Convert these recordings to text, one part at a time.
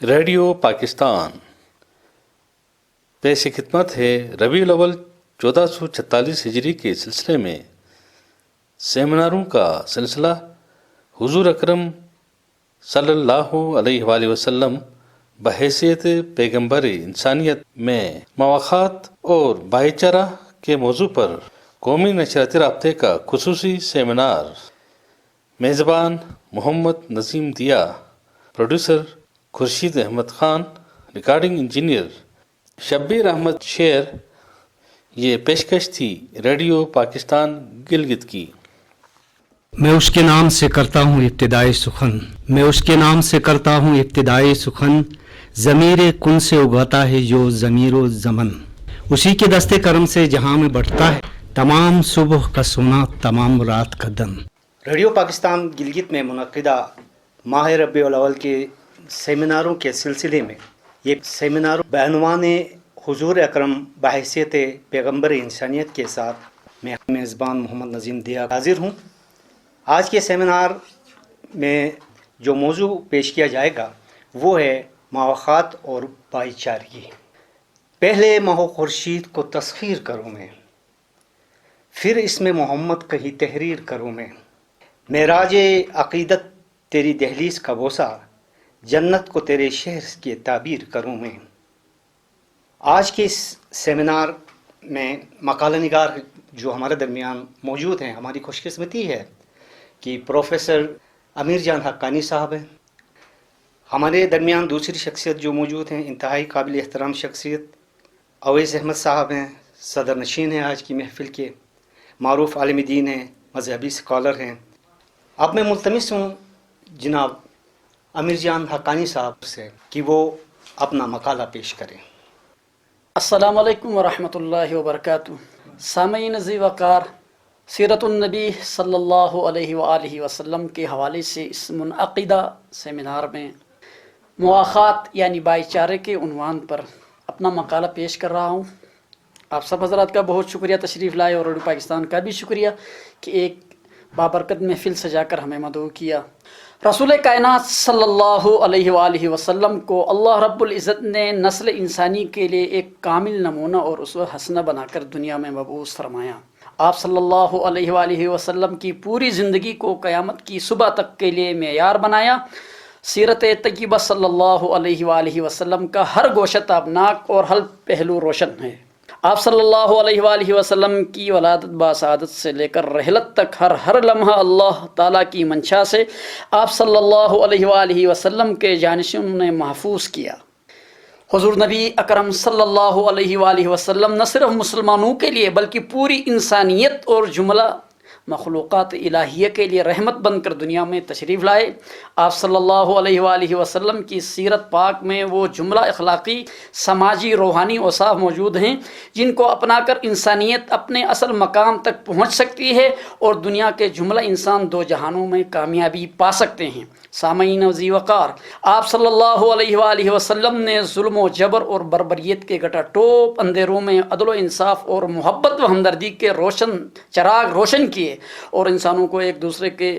Radio Pakistan پیش خدمت ہے ربیع الاول 1446 ہجری کے سلسلے میں سیمیناروں کا سلسلہ حضور اکرم صلی اللہ علیہ وآلہ وسلم بحیثیت پیغمبر انسانیت میں مواخات اور بھائی چارہ کے موضوع پر قومی نشریاتی رابطے کا خصوصی سیمینار۔ میزبان Muhammad Nazim Dia, producer Khurshid Ahmed Khan, recording engineer Shabbir Ahmed Sher. یہ پیشکش تھی ریڈیو پاکستان گلگت کی۔ میں اس کے نام سے کرتا ہوں ابتدائی سخن، میں اس کے نام سے کرتا ہوں ابتدائی سخن، ضمیر کن سے اگاتا ہے جو ضمیر و زمن، اسی کے دستے کرم سے جہاں میں بڑھتا ہے تمام صبح کا سونا، تمام رات کا دن۔ ریڈیو پاکستان گلگت میں منعقدہ ماہ ربیع الاول کے سیمیناروں کے سلسلے میں یہ سیمینار بعنوان حضور اکرم بحیثیت پیغمبر انسانیت کے ساتھ میں میزبان محمد نظیم دیا حاضر ہوں۔ آج کے سیمینار میں جو موضوع پیش کیا جائے گا وہ ہے مواخات اور بھائی چارگی۔ پہلے ماہ خورشید کو تسخیر کروں میں، پھر اس میں محمد کہی تحریر کروں میں، معراج عقیدت تیری دہلیز کا بوسہ، جنت کو تیرے شہر کی تعبیر کروں میں۔ آج کے اس سیمینار میں مقالہ نگار جو ہمارے درمیان موجود ہیں، ہماری خوش قسمتی ہے کہ پروفیسر امیر جان حقانی صاحب ہیں۔ ہمارے درمیان دوسری شخصیت جو موجود ہیں، انتہائی قابل احترام شخصیت اویس احمد صاحب ہیں، صدر نشین ہیں آج کی محفل کے، معروف عالم دین ہیں، مذہبی اسکالر ہیں۔ اب میں ملتمس ہوں جناب امیر جان حقانی صاحب سے کہ وہ اپنا مقالہ پیش کریں۔ السلام علیکم ورحمۃ اللہ وبرکاتہ۔ سامعین ذی وقار، سیرت النبی صلی اللہ علیہ وآلہ وسلم کے حوالے سے اس منعقدہ سیمینار میں مواخات یعنی بھائی چارے کے عنوان پر اپنا مقالہ پیش کر رہا ہوں۔ آپ سب حضرات کا بہت شکریہ تشریف لائے، اور ریڈیو پاکستان کا بھی شکریہ کہ ایک بابرکت محفل سجا کر ہمیں مدعو کیا۔ رسول کائنات صلی اللہ علیہ وآلہ وسلم کو اللہ رب العزت نے نسل انسانی کے لیے ایک کامل نمونہ اور اسوہ حسنہ بنا کر دنیا میں مبعوث فرمایا۔ آپ صلی اللہ علیہ وآلہ وسلم کی پوری زندگی کو قیامت کی صبح تک کے لیے معیار بنایا۔ سیرت طیبہ صلی اللہ علیہ وآلہ وسلم کا ہر گوشہ تابناک اور ہر پہلو روشن ہے۔ آپ صلی اللہ علیہ وآلہ وسلم کی ولادت باسعادت سے لے کر رحلت تک ہر لمحہ اللہ تعالیٰ کی منشا سے آپ صلی اللہ علیہ وآلہ وسلم کے جانشینوں نے محفوظ کیا۔ حضور نبی اکرم صلی اللہ علیہ وآلہ وسلم نہ صرف مسلمانوں کے لیے بلکہ پوری انسانیت اور جملہ مخلوقات الہیہ کے لیے رحمت بن کر دنیا میں تشریف لائے۔ آپ صلی اللہ علیہ وآلہ وسلم کی سیرت پاک میں وہ جملہ اخلاقی، سماجی، روحانی اوصاف موجود ہیں جن کو اپنا کر انسانیت اپنے اصل مقام تک پہنچ سکتی ہے اور دنیا کے جملہ انسان دو جہانوں میں کامیابی پا سکتے ہیں۔ سامعین ذی وقار، آپ صلی اللہ علیہ وآلہ وسلم نے ظلم و جبر اور بربریت کے گٹا ٹوپ اندھیروں میں عدل و انصاف اور محبت و ہمدردی کے روشن چراغ روشن کیے اور انسانوں کو ایک دوسرے کے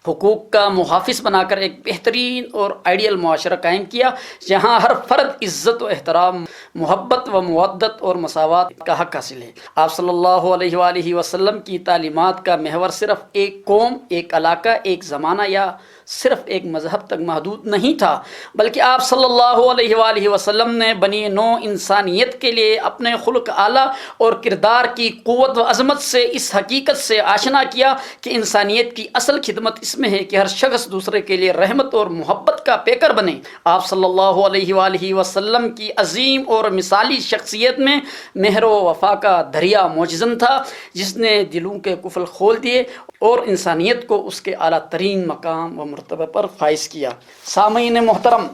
حقوق کا محافظ بنا کر ایک بہترین اور آئیڈیل معاشرہ قائم کیا، جہاں ہر فرد عزت و احترام، محبت و مودت اور مساوات کا حق حاصل ہے۔ آپ صلی اللہ علیہ وآلہ وسلم کی تعلیمات کا محور صرف ایک قوم، ایک علاقہ، ایک زمانہ یا صرف ایک مذہب تک محدود نہیں تھا، بلکہ آپ صلی اللہ علیہ وآلہ وسلم نے بنی نوع انسانیت کے لیے اپنے خلق اعلیٰ اور کردار کی قوت و عظمت سے اس حقیقت سے آشنا کیا کہ انسانیت کی اصل خدمت اس میں ہے کہ ہر شخص دوسرے کے لیے رحمت اور محبت کا پیکر بنے۔ آپ صلی اللہ علیہ وآلہ وسلم کی عظیم اور مثالی شخصیت میں مہر و وفا کا دریا موجزن تھا، جس نے دلوں کے قفل کھول دیے اور انسانیت کو اس کے اعلیٰ ترین مقام و مرتبہ پر فائز کیا۔ سامعین محترم،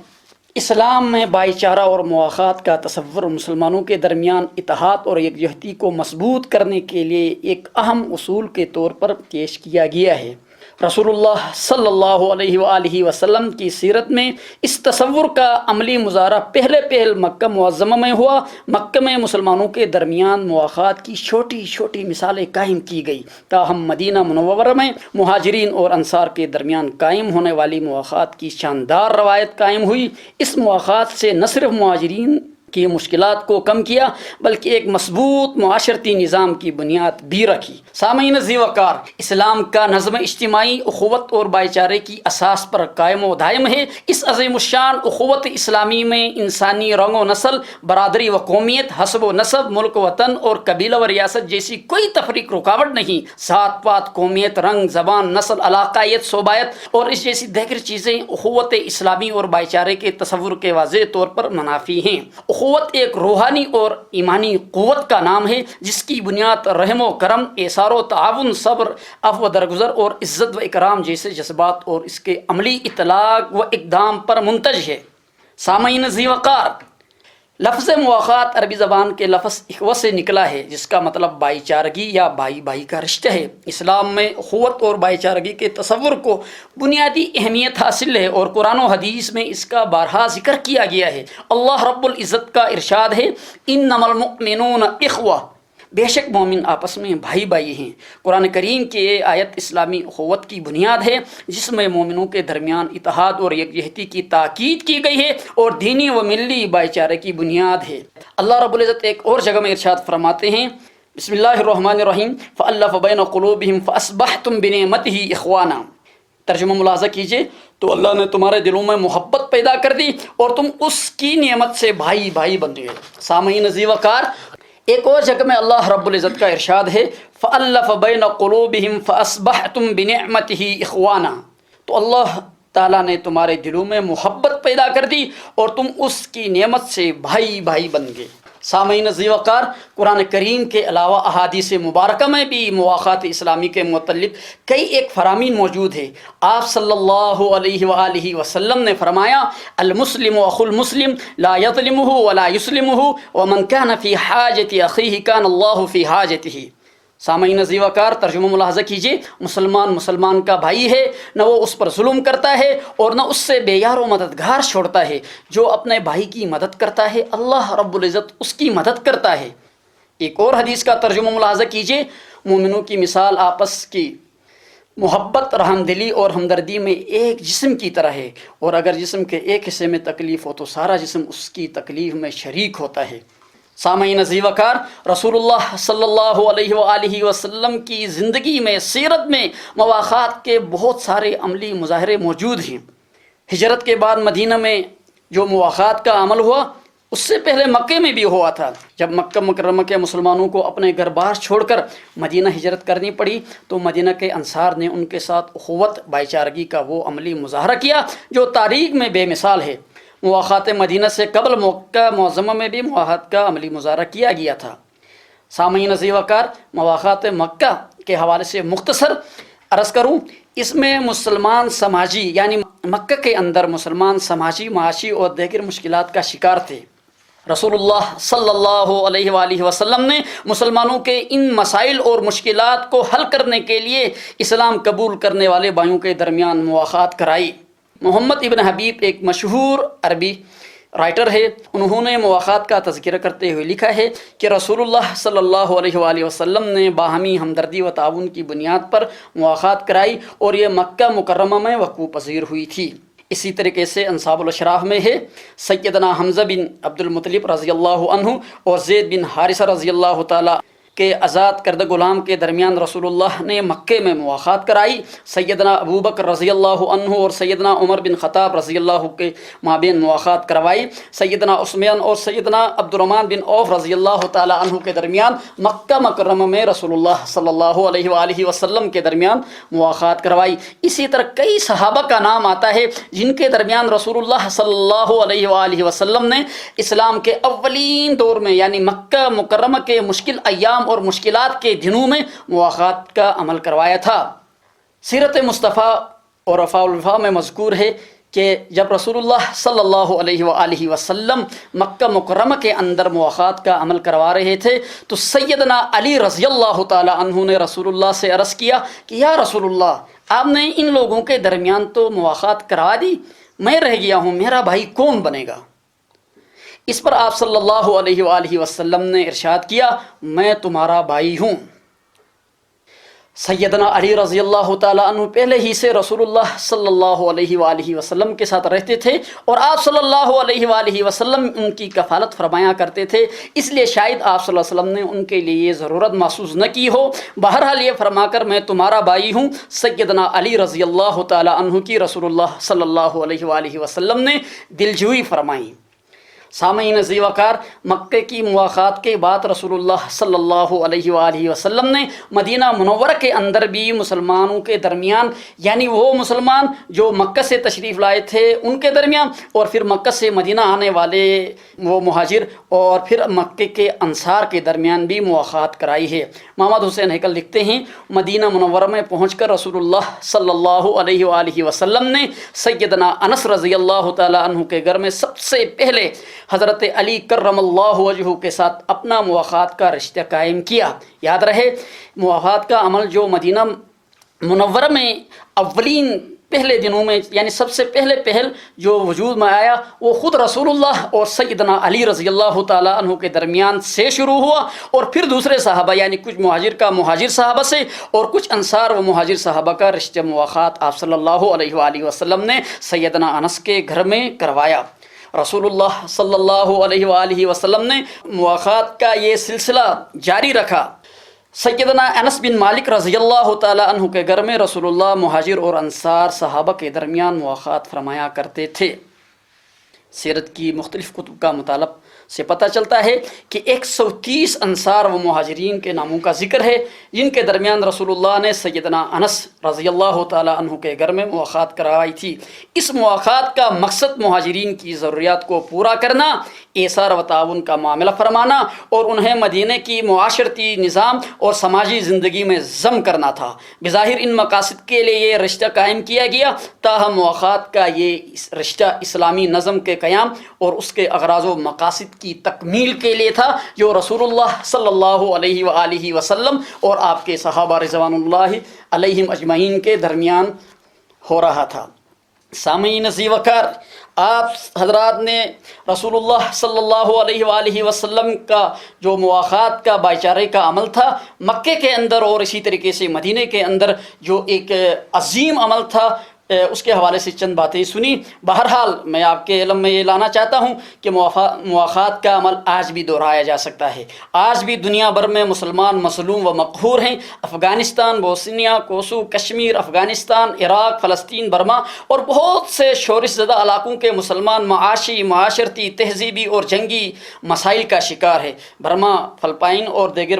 اسلام میں بھائی چارہ اور مواخات کا تصور مسلمانوں کے درمیان اتحاد اور یکجہتی کو مضبوط کرنے کے لیے ایک اہم اصول کے طور پر پیش کیا گیا ہے۔ رسول اللہ صلی اللہ علیہ وآلہ وسلم کی سیرت میں اس تصور کا عملی مظاہرہ پہل مکہ معظمہ میں ہوا۔ مکہ میں مسلمانوں کے درمیان مواخات کی چھوٹی چھوٹی مثالیں قائم کی گئی، تاہم مدینہ منورہ میں مہاجرین اور انصار کے درمیان قائم ہونے والی مواخات کی شاندار روایت قائم ہوئی۔ اس مواخات سے نہ صرف مہاجرین کی مشکلات کو کم کیا بلکہ ایک مضبوط معاشرتی نظام کی بنیاد بھی رکھی۔ سامعین ذی وقار، اسلام کا نظم اجتماعی اخوت اور بھائی چارے کی اساس پر قائم و دائم ہے۔ اس عظیم الشان اخوت اسلامی میں انسانی رنگ و نسل، برادری و قومیت، حسب و نسب، ملک وطن اور قبیلہ و ریاست جیسی کوئی تفریق رکاوٹ نہیں۔ ذات پات، قومیت، رنگ، زبان، نسل، علاقائیت، صوبائیت اور اس جیسی دیگر چیزیں اخوت اسلامی اور بھائی چارے کے تصور کے واضح طور پر منافی ہیں۔ اخوت ایک روحانی اور ایمانی قوت کا نام ہے جس کی بنیاد رحم و کرم، ایثار و تعاون، صبر، عفو و درگزر اور عزت و اکرام جیسے جذبات اور اس کے عملی اطلاق و اقدام پر منتج ہے۔ سامعین ذی وقار، لفظ مواخات عربی زبان کے لفظ اخوہ سے نکلا ہے جس کا مطلب بھائی چارگی یا بھائی بھائی کا رشتہ ہے۔ اسلام میں اخوت اور بھائی چارگی کے تصور کو بنیادی اہمیت حاصل ہے اور قرآن و حدیث میں اس کا بارہا ذکر کیا گیا ہے۔ اللہ رب العزت کا ارشاد ہے، انما المؤمنون اخوہ، بے شک مومن آپس میں بھائی بھائی ہیں۔ قرآن کریم کی یہ آیت اسلامی اخوت کی بنیاد ہے جس میں مومنوں کے درمیان اتحاد اور یکجہتی کی تاکید کی گئی ہے اور دینی و ملی بھائی چارے کی بنیاد ہے۔ اللہ رب العزت ایک اور جگہ میں ارشاد فرماتے ہیں، بسم اللہ الرحمن الرحیم، فألف بین قلوبہم فأصبحتم بنعمتہ اخوانا۔ ترجمہ ملاحظہ کیجئے تو اللہ نے تمہارے دلوں میں محبت پیدا کر دی اور تم اس کی نعمت سے بھائی بھائی بن گئے۔ سامعین ذی وقار، ایک اور جگہ میں اللہ رب العزت کا ارشاد ہے، فَأَلَّفَ بَيْنَ قُلُوبِهِمْ فَأَصْبَحْتُمْ بِنِعْمَتِهِ إِخْوَانًا۔ تو اللہ تعالیٰ نے تمہارے دلوں میں محبت پیدا کر دی اور تم اس کی نعمت سے بھائی بھائی بن گئے۔ سامعین ذی وقار، قرآن کریم کے علاوہ احادیث مبارکہ میں بھی مواخات اسلامی کے متعلق کئی ایک فرامین موجود ہے۔ آپ صلی اللہ علیہ وآلہ وسلم نے فرمایا، المسلم اخو المسلم لا یظلمہ ولا یسلمہ ومن کان فی حاجت اخیہ کان اللہ فی حاجتہ۔ سامعین ذی وقار، ترجمہ ملاحظہ کیجئے، مسلمان کا بھائی ہے، نہ وہ اس پر ظلم کرتا ہے اور نہ اس سے بے یار و مددگار چھوڑتا ہے۔ جو اپنے بھائی کی مدد کرتا ہے اللہ رب العزت اس کی مدد کرتا ہے۔ ایک اور حدیث کا ترجمہ ملاحظہ کیجئے، مومنوں کی مثال آپس کی محبت، رحم دلی اور ہمدردی میں ایک جسم کی طرح ہے، اور اگر جسم کے ایک حصے میں تکلیف ہو تو سارا جسم اس کی تکلیف میں شریک ہوتا ہے۔ سامعین ذی وقار، رسول اللہ صلی اللہ علیہ وآلہ وسلم کی زندگی میں، سیرت میں مواخات کے بہت سارے عملی مظاہرے موجود ہیں۔ ہجرت کے بعد مدینہ میں جو مواخات کا عمل ہوا اس سے پہلے مکہ میں بھی ہوا تھا۔ جب مکہ مکرمہ کے مسلمانوں کو اپنے گھر بار چھوڑ کر مدینہ ہجرت کرنی پڑی تو مدینہ کے انصار نے ان کے ساتھ اخوت بھائی چارگی کا وہ عملی مظاہرہ کیا جو تاریخ میں بے مثال ہے۔ مواخات مدینہ سے قبل مکہ معظمہ میں بھی مواخات کا عملی مظاہرہ کیا گیا تھا۔ سامعین ذی وقار، مواخات مکہ کے حوالے سے مختصر عرض کروں، اس میں مسلمان سماجی یعنی مکہ کے اندر مسلمان سماجی، معاشی اور دیگر مشکلات کا شکار تھے۔ رسول اللہ صلی اللہ علیہ وآلہ وسلم نے مسلمانوں کے ان مسائل اور مشکلات کو حل کرنے کے لیے اسلام قبول کرنے والے بھائیوں کے درمیان مواخات کرائی۔ محمد ابن حبیب ایک مشہور عربی رائٹر ہے، انہوں نے مواخات کا تذکرہ کرتے ہوئے لکھا ہے کہ رسول اللہ صلی اللہ علیہ وآلہ وسلم نے باہمی ہمدردی و تعاون کی بنیاد پر مواخات کرائی اور یہ مکہ مکرمہ میں وقوع پذیر ہوئی تھی۔ اسی طریقے سے انصاب الاشراف میں ہے، سیدنا حمزہ بن عبد المطلب رضی اللہ عنہ اور زید بن حارثہ رضی اللہ تعالی کے آزاد کردہ غلام کے درمیان رسول اللہ نے مکے میں مواخات کرائی۔ سیدنا ابو بکر رضی اللہ عنہ اور سیدنا عمر بن خطاب رضی اللہ کے مابین مواخات کروائی۔ سیدنا عثمان اور سیدنا عبد الرحمن بن عوف رضی اللہ تعالی عنہ کے درمیان مکہ مکرمہ میں رسول اللہ صلی اللہ علیہ وآلہ وسلم کے درمیان مواخات کروائی۔ اسی طرح کئی صحابہ کا نام آتا ہے جن کے درمیان رسول اللہ صلی اللہ علیہ وآلہ وسلم نے اسلام کے اولین دور میں یعنی مکہ مکرمہ کے مشکل ایام اور مشکلات کے دنوں میں مواخات کا عمل کروایا تھا۔ سیرت مصطفیٰ اور وفاء الوفا میں مذکور ہے کہ جب رسول اللہ صلی اللہ علیہ وآلہ وسلم مکہ مکرمہ کے اندر مواخات کا عمل کروا رہے تھے تو سیدنا علی رضی اللہ تعالی عنہ نے رسول اللہ سے عرض کیا کہ یا رسول اللہ، آپ نے ان لوگوں کے درمیان تو مواخات کروا دی، میں رہ گیا ہوں، میرا بھائی کون بنے گا؟ اس پر آپ صلی اللہ علیہ وآلہ وسلم نے ارشاد کیا، میں تمہارا بھائی ہوں۔ سیدنا علی رضی اللہ تعالیٰ عنہ پہلے ہی سے رسول اللہ صلی اللہ علیہ وآلہ وسلم کے ساتھ رہتے تھے اور آپ صلی اللہ علیہ وآلہ وسلم ان کی کفالت فرمایا کرتے تھے، اس لیے شاید آپ صلی اللہ علیہ وسلم نے ان کے لیے یہ ضرورت محسوس نہ کی ہو۔ بہرحال یہ فرما کر میں تمہارا بھائی ہوں، سیدنا علی رضی اللہ تعالیٰ عنہ کی رسول اللہ صلی اللہ علیہ وآلہ وسلم نے دلجوئی فرمائی۔ سامعین عزیز وقار، مکہ کی مواخات کے بعد رسول اللہ صلی اللہ علیہ وآلہ وسلم نے مدینہ منورہ کے اندر بھی مسلمانوں کے درمیان، یعنی وہ مسلمان جو مکہ سے تشریف لائے تھے ان کے درمیان اور پھر مکہ سے مدینہ آنے والے وہ مہاجر اور پھر مکہ کے انصار کے درمیان بھی مواخات کرائی ہے۔ محمد حسین ہیکل لکھتے ہیں، مدینہ منورہ میں پہنچ کر رسول اللہ صلی اللہ علیہ وآلہ وسلم نے سیدنا انس رضی اللہ تعالیٰ عنہ کے گھر میں سب سے پہلے حضرت علی کرم اللہ وجہہ کے ساتھ اپنا مواخات کا رشتہ قائم کیا۔ یاد رہے، مواخات کا عمل جو مدینہ منورہ میں اولین پہلے دنوں میں، یعنی سب سے پہل جو وجود میں آیا وہ خود رسول اللہ اور سیدنا علی رضی اللہ تعالیٰ عنہ کے درمیان سے شروع ہوا اور پھر دوسرے صحابہ، یعنی کچھ مہاجر صحابہ سے اور کچھ انصار و مہاجر صحابہ کا رشتہ مواخات آپ صلی اللہ علیہ وآلہ وسلم نے سیدنا انس کے گھر میں کروایا۔ رسول اللہ صلی اللہ علیہ وآلہ وسلم نے مواخات کا یہ سلسلہ جاری رکھا۔ سیدنا انس بن مالک رضی اللہ تعالیٰ عنہ کے گھر میں رسول اللہ مہاجر اور انصار صحابہ کے درمیان مواخات فرمایا کرتے تھے۔ سیرت کی مختلف کتب کا مطالعہ سے پتہ چلتا ہے کہ 130 انصار و مہاجرین کے ناموں کا ذکر ہے جن کے درمیان رسول اللہ نے سیدنا انس رضی اللہ تعالیٰ عنہ کے گھر میں مواخات کروائی تھی۔ اس مواخات کا مقصد مہاجرین کی ضروریات کو پورا کرنا، ایثار و تعاون کا معاملہ فرمانا اور انہیں مدینہ کی معاشرتی نظام اور سماجی زندگی میں ضم کرنا تھا۔ بظاہر ان مقاصد کے لیے یہ رشتہ قائم کیا گیا، تاہم مواخات کا یہ رشتہ اسلامی نظم کے قیام اور اس کے اغراض و مقاصد کی تکمیل کے لیے تھا جو رسول اللہ صلی اللہ علیہ وآلہ وسلم اور آپ کے صحابہ رضوان اللہ علیہم اجمعین کے درمیان ہو رہا تھا۔ سامعین عزیز وقار، آپ حضرات نے رسول اللہ صلی اللہ علیہ وآلہ وسلم کا جو مواخات کا بھائی چارے کا عمل تھا مکے کے اندر اور اسی طریقے سے مدینہ کے اندر جو ایک عظیم عمل تھا، اس کے حوالے سے چند باتیں سنی۔ بہرحال میں آپ کے علم میں یہ لانا چاہتا ہوں کہ مواخات کا عمل آج بھی دہرایا جا سکتا ہے۔ آج بھی دنیا بھر میں مسلمان مظلوم و مقہور ہیں۔ افغانستان، بوسنیا، کوسو، کشمیر، افغانستان، عراق، فلسطین، برما اور بہت سے شورش زدہ علاقوں کے مسلمان معاشی، معاشرتی، تہذیبی اور جنگی مسائل کا شکار ہے۔ برما، فلپائن اور دیگر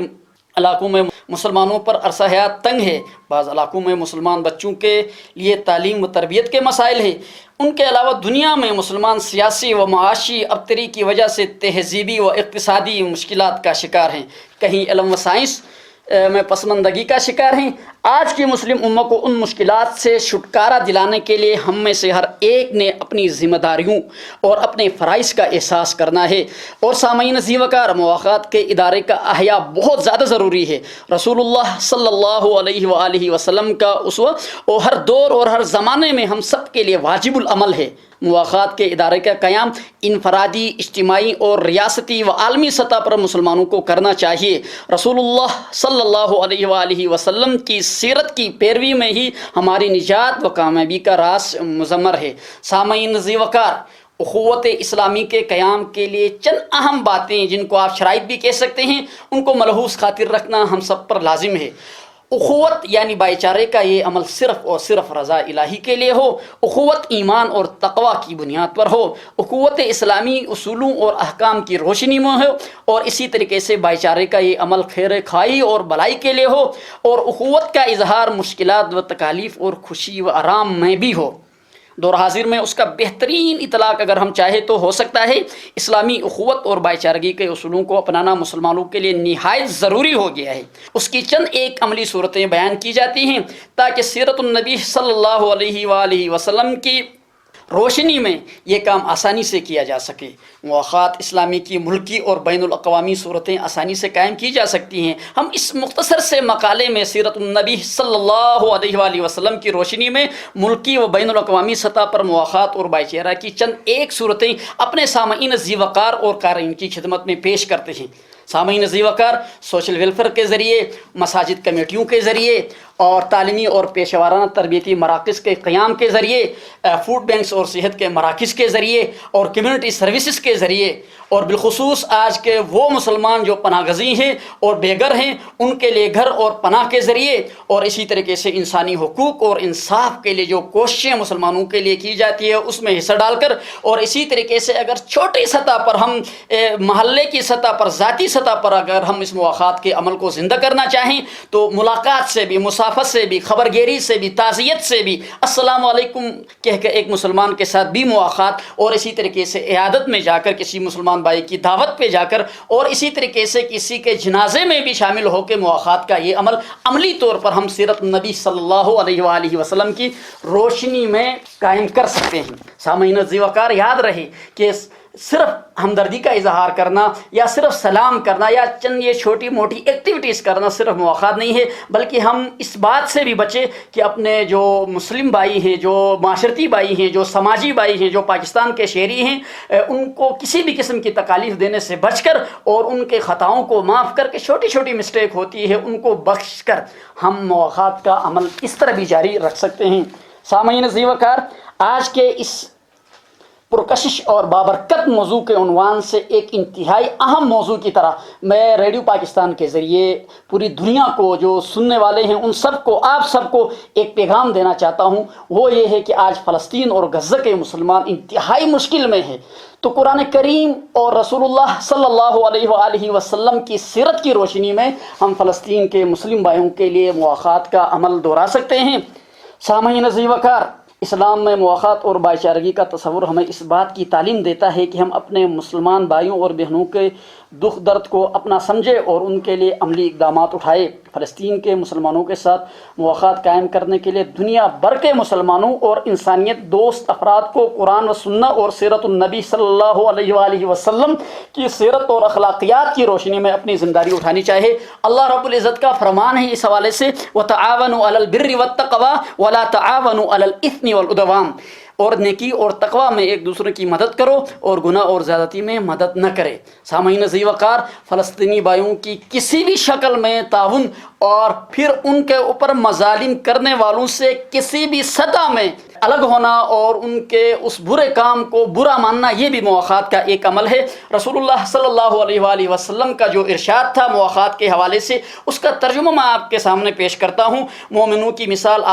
علاقوں میں مسلمانوں پر عرصہ حیات تنگ ہے۔ بعض علاقوں میں مسلمان بچوں کے لیے تعلیم و تربیت کے مسائل ہیں۔ ان کے علاوہ دنیا میں مسلمان سیاسی و معاشی ابتری کی وجہ سے تہذیبی و اقتصادی مشکلات کا شکار ہیں، کہیں علم و سائنس میں پسماندگی کا شکار ہیں۔ آج کی مسلم امہ کو ان مشکلات سے چھٹکارا دلانے کے لیے ہم میں سے ہر ایک نے اپنی ذمہ داریوں اور اپنے فرائض کا احساس کرنا ہے۔ اور سامعین عزیز وقار، مواخات کے ادارے کا احیاء بہت زیادہ ضروری ہے۔ رسول اللہ صلی اللہ علیہ وآلہ وسلم کا اسوہ اور ہر دور اور ہر زمانے میں ہم سب کے لیے واجب العمل ہے۔ مواخات کے ادارے کا قیام انفرادی، اجتماعی اور ریاستی و عالمی سطح پر مسلمانوں کو کرنا چاہیے۔ رسول اللہ صلی اللہ علیہ وآلہ وسلم کی سیرت کی پیروی میں ہی ہماری نجات و کامیابی کا راز مضمر ہے۔ سامعین عزیز وقار، اخوت اسلامی کے قیام کے لیے چند اہم باتیں جن کو آپ شرائط بھی کہہ سکتے ہیں ان کو ملحوظ خاطر رکھنا ہم سب پر لازم ہے۔ اخوت یعنی بھائی چارے کا یہ عمل صرف اور صرف رضا الہی کے لیے ہو۔ اخوت ایمان اور تقوی کی بنیاد پر ہو۔ اخوت اسلامی اصولوں اور احکام کی روشنی میں ہو اور اسی طریقے سے بھائی چارے کا یہ عمل خیر خواہی اور بھلائی کے لیے ہو اور اخوت کا اظہار مشکلات و تکالیف اور خوشی و آرام میں بھی ہو۔ دور حاضر میں اس کا بہترین اطلاق اگر ہم چاہیں تو ہو سکتا ہے۔ اسلامی اخوت اور بھائی چارگی کے اصولوں کو اپنانا مسلمانوں کے لیے نہایت ضروری ہو گیا ہے۔ اس کی چند ایک عملی صورتیں بیان کی جاتی ہیں تاکہ سیرت النبی صلی اللہ علیہ وآلہ وسلم کی روشنی میں یہ کام آسانی سے کیا جا سکے۔ مواخات اسلامی کی ملکی اور بین الاقوامی صورتیں آسانی سے قائم کی جا سکتی ہیں۔ ہم اس مختصر سے مقالے میں سیرت النبی صلی اللہ علیہ وآلہ وسلم کی روشنی میں ملکی و بین الاقوامی سطح پر مواخات اور بھائی چارہ کی چند ایک صورتیں اپنے سامعین ذی وقار اور قارئین کی خدمت میں پیش کرتے ہیں۔ سامعین ذی وقار سوشل ویلفیئر کے ذریعے، مساجد کمیٹیوں کے ذریعے اور تعلیمی اور پیشہ ورانہ تربیتی مراکز کے قیام کے ذریعے، فوڈ بینکس اور صحت کے مراکز کے ذریعے اور کمیونٹی سروسز کے ذریعے، اور بالخصوص آج کے وہ مسلمان جو پناہ گزین ہیں اور بے گھر ہیں ان کے لیے گھر اور پناہ کے ذریعے، اور اسی طریقے سے انسانی حقوق اور انصاف کے لیے جو کوششیں مسلمانوں کے لیے کی جاتی ہے اس میں حصہ ڈال کر، اور اسی طریقے سے اگر چھوٹی سطح پر ہم محلے کی سطح پر، ذاتی سطح پر اگر ہم اس مواخات کے عمل کو زندہ کرنا چاہیں تو ملاقات سے بھی، مسافت سے بھی، خبر گیری سے بھی، تعزیت سے بھی، السلام علیکم کہہ کے ایک مسلمان کے ساتھ بھی مواخات، اور اسی طریقے سے عیادت میں جا کر کسی مسلمان بھائی کی دعوت پہ جا کر، اور اسی طریقے سے کسی کے جنازے میں بھی شامل ہو کے مواخات کا یہ عمل عملی طور پر ہم سیرت النبی صلی اللہ علیہ وآلہ وسلم کی روشنی میں قائم کر سکتے ہیں۔ سامعین ذی وقار یاد رہے کہ صرف ہمدردی کا اظہار کرنا یا صرف سلام کرنا یا چند یہ چھوٹی موٹی ایکٹیویٹیز کرنا صرف مواخات نہیں ہے، بلکہ ہم اس بات سے بھی بچیں کہ اپنے جو مسلم بھائی ہیں، جو معاشرتی بھائی ہیں، جو سماجی بھائی ہیں، جو پاکستان کے شہری ہیں، ان کو کسی بھی قسم کی تکالیف دینے سے بچ کر اور ان کے خطاؤں کو معاف کر کے، چھوٹی چھوٹی مسٹیک ہوتی ہے ان کو بخش کر ہم مواخات کا عمل اس طرح بھی جاری رکھ سکتے ہیں۔ سامعین ذی وقار، آج کے اس پرکشش اور بابرکت موضوع کے عنوان سے ایک انتہائی اہم موضوع کی طرح میں ریڈیو پاکستان کے ذریعے پوری دنیا کو، جو سننے والے ہیں ان سب کو، آپ سب کو ایک پیغام دینا چاہتا ہوں، وہ یہ ہے کہ آج فلسطین اور غزہ کے مسلمان انتہائی مشکل میں ہیں، تو قرآن کریم اور رسول اللہ صلی اللہ علیہ وآلہ وسلم کی سیرت کی روشنی میں ہم فلسطین کے مسلم بھائیوں کے لیے مواخات کا عمل دہرا سکتے ہیں۔ سامعین ذی وقار، اسلام میں مواخات اور بھائی چارگی کا تصور ہمیں اس بات کی تعلیم دیتا ہے کہ ہم اپنے مسلمان بھائیوں اور بہنوں کے دکھ درد کو اپنا سمجھے اور ان کے لیے عملی اقدامات اٹھائے۔ فلسطین کے مسلمانوں کے ساتھ مواخات قائم کرنے کے لیے دنیا بھر کے مسلمانوں اور انسانیت دوست افراد کو قرآن و سنت اور سیرت النبی صلی اللہ علیہ وآلہ وسلم کی سیرت اور اخلاقیات کی روشنی میں اپنی ذمہ داری اٹھانی چاہیے۔ اللہ رب العزت کا فرمان ہے اس حوالے سے، وَتَعَاوَنُوا عَلَى الْبِرِّ وَالتَّقْوَىٰ وَلَا تَعَاوَنُوا عَلَى الْإِثْمِ وَالْعُدْوَانِ، اور نیکی اور تقوی میں ایک دوسرے کی مدد کرو اور گناہ اور زیادتی میں مدد نہ کرے۔ سامعین ذی وقار، فلسطینی بھائیوں کی کسی بھی شکل میں تعاون اور پھر ان کے اوپر مظالم کرنے والوں سے کسی بھی سطح میں الگ ہونا اور ان کے اس برے کام کو برا ماننا، یہ بھی مواخات کا ایک عمل ہے۔ رسول اللہ صلی اللہ علیہ وآلہ وسلم کا جو ارشاد تھا مواخات کے حوالے سے، اس کا ترجمہ میں آپ کے سامنے پیش کرتا ہوں۔ مومنوں کی مثال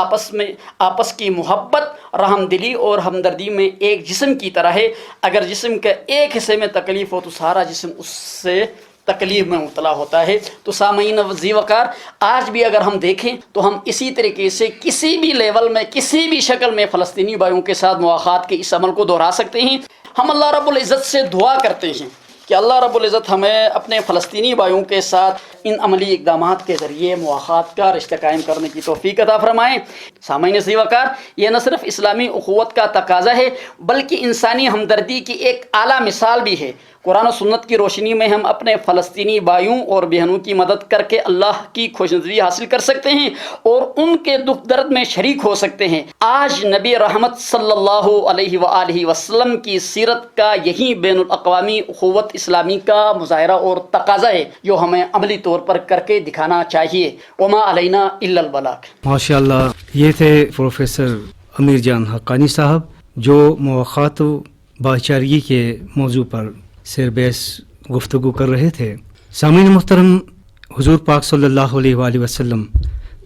آپس کی محبت، رحم دلی اور ہمدردی میں ایک جسم کی طرح ہے۔ اگر جسم کے ایک حصے میں تکلیف ہو تو سارا جسم اس سے تکلیف میں مبتلا ہوتا ہے۔ تو سامعین ذی وقار، آج بھی اگر ہم دیکھیں تو ہم اسی طریقے سے کسی بھی لیول میں، کسی بھی شکل میں فلسطینی بھائیوں کے ساتھ مواخات کے اس عمل کو دہرا سکتے ہیں۔ ہم اللہ رب العزت سے دعا کرتے ہیں کہ اللہ رب العزت ہمیں اپنے فلسطینی بھائیوں کے ساتھ ان عملی اقدامات کے ذریعے مواخات کا رشتہ قائم کرنے کی توفیق عطا فرمائیں۔ سامعین ذی وقار، یہ نہ صرف اسلامی اخوت کا تقاضا ہے بلکہ انسانی ہمدردی کی ایک اعلیٰ مثال بھی ہے۔ قرآن و سنت کی روشنی میں ہم اپنے فلسطینی بھائیوں اور بہنوں کی مدد کر کے اللہ کی خوشنودی حاصل کر سکتے ہیں اور ان کے دکھ درد میں شریک ہو سکتے ہیں۔ آج نبی رحمت صلی اللہ علیہ وآلہ وسلم کی سیرت کا یہی بین الاقوامی اخوت اسلامی کا مظاہرہ اور تقاضا ہے جو ہمیں عملی طور پر کر کے دکھانا چاہیے۔ وما علینا الا البلاغ۔ ماشاء اللہ، یہ تھے پروفیسر امیر جان حقانی صاحب جو مواخات و بھائی چارگی کے موضوع پر سیر بحث گفتگو کر رہے تھے۔ سامعین محترم، حضور پاک صلی اللہ علیہ وآلہ وسلم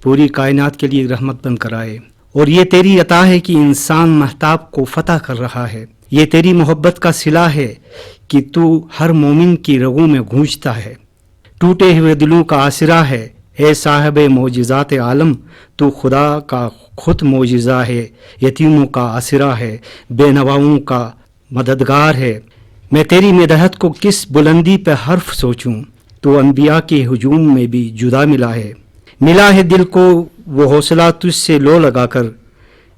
پوری کائنات کے لیے رحمت بن کر آئے، اور یہ تیری عطا ہے کہ انسان مہتاب کو فتح کر رہا ہے۔ یہ تیری محبت کا صلہ ہے کہ تو ہر مومن کی رگوں میں گونجتا ہے، ٹوٹے ہوئے دلوں کا آسرا ہے۔ اے صاحب معجزات عالم، تو خدا کا خود معجزہ ہے، یتیموں کا آسرا ہے، بے نواؤں کا مددگار ہے۔ میں تیری مدحت کو کس بلندی پہ حرف سوچوں، تو انبیاء کے ہجوم میں بھی جدا ملا ہے۔ ملا ہے دل کو وہ حوصلہ تجھ سے لو لگا کر،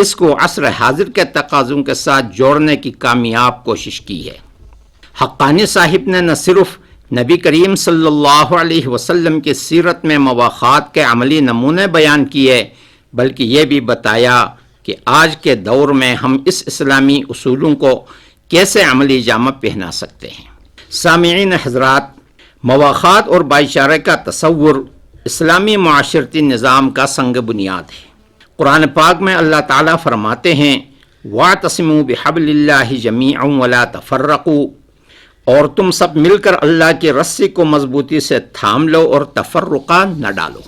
اس کو عصر حاضر کے تقاضوں کے ساتھ جوڑنے کی کامیاب کوشش کی ہے۔ حقانی صاحب نے نہ صرف نبی کریم صلی اللہ علیہ وسلم کی سیرت میں مواخات کے عملی نمونے بیان کیے، بلکہ یہ بھی بتایا کہ آج کے دور میں ہم اس اسلامی اصولوں کو کیسے عملی جامہ پہنا سکتے ہیں۔ سامعین حضرات، مواخات اور بھائی چارے کا تصور اسلامی معاشرتی نظام کا سنگ بنیاد ہے۔ قرآن پاک میں اللہ تعالیٰ فرماتے ہیں وَاعْتَصِمُوا بِحَبْلِ اللَّهِ جَمِيعًا وَلَا تَفَرَّقُوا، اور تم سب مل کر اللہ کی رسی کو مضبوطی سے تھام لو اور تفرقہ نہ ڈالو۔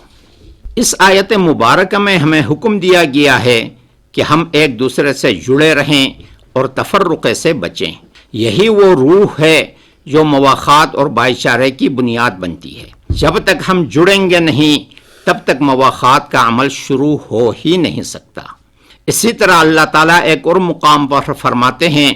اس آیت مبارکہ میں ہمیں حکم دیا گیا ہے کہ ہم ایک دوسرے سے جڑے رہیں اور تفرقے سے بچیں۔ یہی وہ روح ہے جو مواخات اور بھائی چارے کی بنیاد بنتی ہے۔ جب تک ہم جڑیں گے نہیں تب تک مواخات کا عمل شروع ہو ہی نہیں سکتا۔ اسی طرح اللہ تعالیٰ ایک اور مقام پر فرماتے ہیں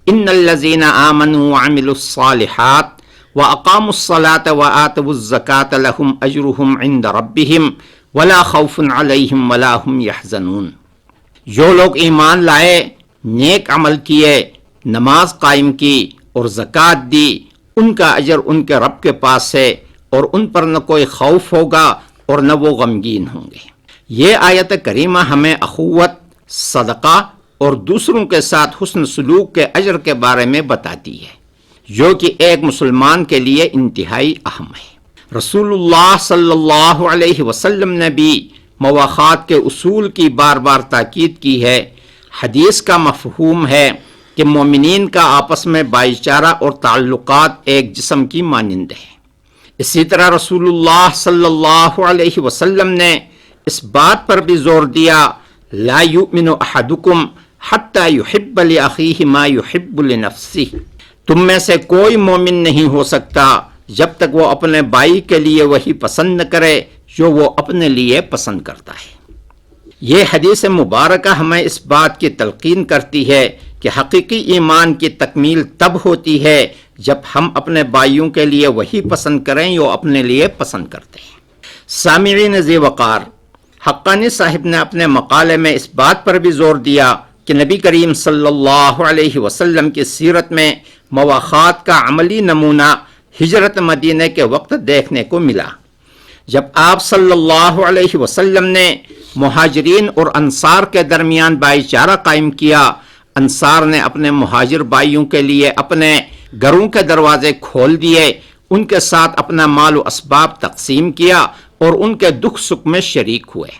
ان الذین آمنوا وعملوا الصالحات واقاموا الصلاة وآتوا الزکاة لهم اجرهم عند ربهم ولا خوف علیہم ولا هم يحزنون۔ جو لوگ ایمان لائے، نیک عمل کیے، نماز قائم کی اور زکوٰۃ دی، ان کا اجر ان کے رب کے پاس ہے اور ان پر نہ کوئی خوف ہوگا اور نہ وہ غمگین ہوں گے۔ یہ آیت کریمہ ہمیں اخوت، صدقہ اور دوسروں کے ساتھ حسن سلوک کے اجر کے بارے میں بتاتی ہے، جو کہ ایک مسلمان کے لیے انتہائی اہم ہے۔ رسول اللہ صلی اللہ علیہ وسلم نے بھی مواخات کے اصول کی بار بار تاکید کی ہے۔ حدیث کا مفہوم ہے کہ مومنین کا آپس میں بھائی چارہ اور تعلقات ایک جسم کی مانند ہیں۔ اسی طرح رسول اللہ صلی اللہ علیہ وسلم نے اس بات پر بھی زور دیا لا یؤمن احدکم حتی یحب لأخیہ ما یحب لنفسہ، تم میں سے کوئی مومن نہیں ہو سکتا جب تک وہ اپنے بھائی کے لیے وہی پسند نہ کرے جو وہ اپنے لیے پسند کرتا ہے۔ یہ حدیث مبارکہ ہمیں اس بات کی تلقین کرتی ہے کہ حقیقی ایمان کی تکمیل تب ہوتی ہے جب ہم اپنے بھائیوں کے لیے وہی پسند کریں جو اپنے لیے پسند کرتے ہیں۔ سامعین ذی وقار، حقانی صاحب نے اپنے مقالے میں اس بات پر بھی زور دیا کہ نبی کریم صلی اللہ علیہ وسلم کی سیرت میں مواخات کا عملی نمونہ ہجرت مدینہ کے وقت دیکھنے کو ملا۔ جب آپ صلی اللہ علیہ وسلم نے مہاجرین اور انصار کے درمیان بھائی چارہ قائم کیا، انصار نے اپنے مہاجر بھائیوں کے لیے اپنے گھروں کے دروازے کھول دیے، ان کے ساتھ اپنا مال و اسباب تقسیم کیا اور ان کے دکھ سکھ میں شریک ہوئے۔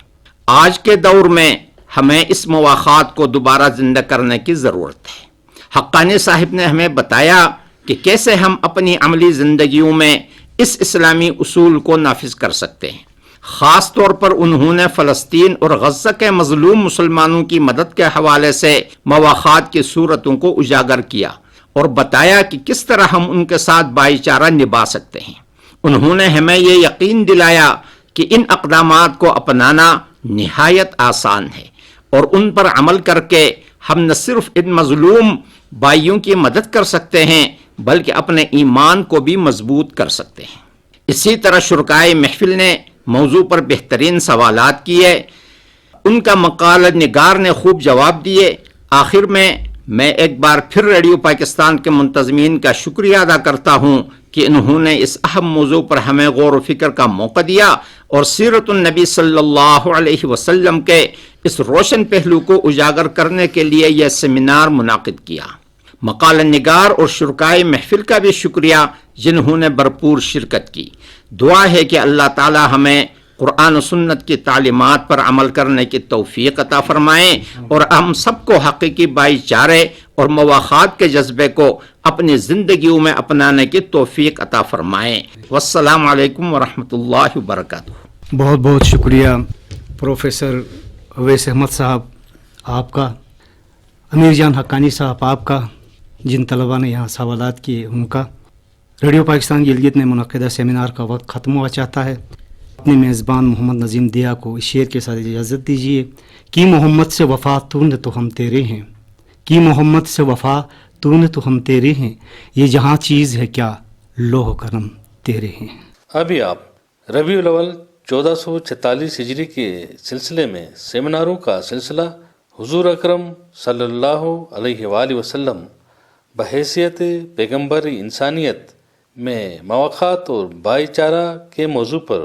آج کے دور میں ہمیں اس مواخات کو دوبارہ زندہ کرنے کی ضرورت ہے۔ حقانی صاحب نے ہمیں بتایا کہ کیسے ہم اپنی عملی زندگیوں میں اس اسلامی اصول کو نافذ کر سکتے ہیں۔ خاص طور پر انہوں نے فلسطین اور غزہ کے مظلوم مسلمانوں کی مدد کے حوالے سے مواخات کی صورتوں کو اجاگر کیا اور بتایا کہ کس طرح ہم ان کے ساتھ بھائی چارہ نبھا سکتے ہیں۔ انہوں نے ہمیں یہ یقین دلایا کہ ان اقدامات کو اپنانا نہایت آسان ہے اور ان پر عمل کر کے ہم نہ صرف ان مظلوم بھائیوں کی مدد کر سکتے ہیں بلکہ اپنے ایمان کو بھی مضبوط کر سکتے ہیں۔ اسی طرح شرکائے محفل نے موضوع پر بہترین سوالات کیے، ان کا مقالہ نگار نے خوب جواب دیے۔ آخر میں ایک بار پھر ریڈیو پاکستان کے منتظمین کا شکریہ ادا کرتا ہوں کہ انہوں نے اس اہم موضوع پر ہمیں غور و فکر کا موقع دیا اور سیرت النبی صلی اللہ علیہ وسلم کے اس روشن پہلو کو اجاگر کرنے کے لیے یہ سیمینار منعقد کیا۔ مقالہ نگار اور شرکائے محفل کا بھی شکریہ جنہوں نے بھرپور شرکت کی۔ دعا ہے کہ اللہ تعالی ہمیں قرآن و سنت کی تعلیمات پر عمل کرنے کی توفیق عطا فرمائیں اور ہم سب کو حقیقی بھائی چارے اور مواخات کے جذبے کو اپنی زندگیوں میں اپنانے کی توفیق عطا فرمائیں۔ والسلام علیکم ورحمۃ اللہ وبرکاتہ۔ بہت بہت شکریہ پروفیسر اویس احمد صاحب آپ کا، امیر جان حقانی صاحب آپ کا، جن طلباء نے یہاں سوالات کیے ان کا۔ ریڈیو پاکستان گلگت میں منعقدہ سیمینار کا وقت ختم ہوا چاہتا ہے۔ اپنے میزبان محمد نظیم دیا کو اس شعر کے ساتھ اجازت دیجیے کہ محمد سے وفا تو نے تو ہم تیرے ہیں، کہ محمد سے وفا تو نے تو ہم تیرے ہیں، یہ جہاں چیز ہے کیا لوح کرم تیرے ہیں۔ ابھی آپ ربیع الاول 1446 ہجری کے سلسلے میں سیمیناروں کا سلسلہ حضور اکرم صلی اللہ علیہ وآلہ وسلم بحیثیت پیغمبر انسانیت میں مواقعات اور بھائی چارہ کے موضوع پر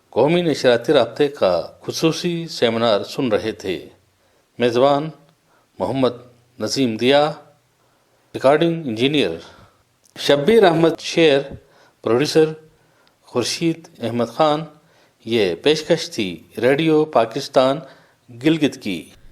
قومی نشریاتی رابطے کا خصوصی سیمینار سن رہے تھے۔ میزبان محمد نظیم دیا، ریکارڈنگ انجینئر شبیر احمد شیر، پروڈیوسر خورشید احمد خان۔ یہ پیشکش تھی ریڈیو پاکستان گلگت کی۔